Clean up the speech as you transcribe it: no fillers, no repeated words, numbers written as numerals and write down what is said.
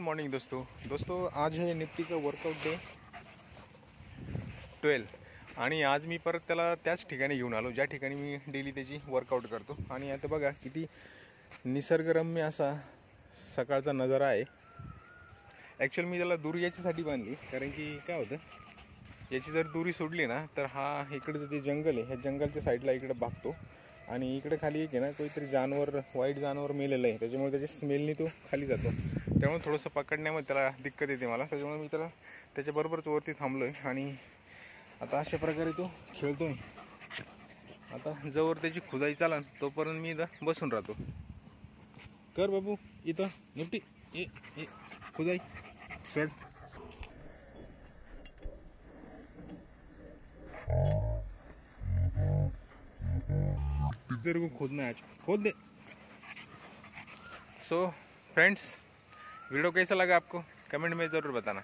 Morning दोस्तों आज है निफ्टीचं वर्कआउट डे 12 आणि आज मी परत त्याला त्याच ठिकाणी घेऊन आलो ज्या ठिकाणी मी डेली त्याची वर्कआउट करतो। आणि आता बघा किती निसर्गरम्य असा सकाळचा नजारा आहे। ॲक्च्युअली मी त्याला दूर याच्यासाठी बांधली कारण की काय होतं, याची जर दुरी सोडली ना तर हा इकडचं जे जंगल आहे ह्या जंगलच्या साईडला इकडे भागतो आणि इकडे खाली एक आहे ना काहीतरी जानवर, वाईट जानवर मेलेलं आहे, त्याच्यामुळे त्याच्या स्मेलनी तो खाली जातो। त्यामुळे थोडंसं पकडण्यामध्ये त्याला दिक्कत येते मला, त्याच्यामुळे मी त्याला त्याच्याबरोबरच वरती थांबलो आहे आणि आता अशा प्रकारे तो खेळतो आहे। आता जवळ त्याची खुदाई चालन तोपर्यंत मी इथं बसून राहतो। कर बाबू इथं निफ्टी ए खुदाई खेळ। तेरे को खोदना है, खोद दे। सो फ्रेंड्स, वीडियो कैसा लगा आपको कमेंट में ज़रूर बताना।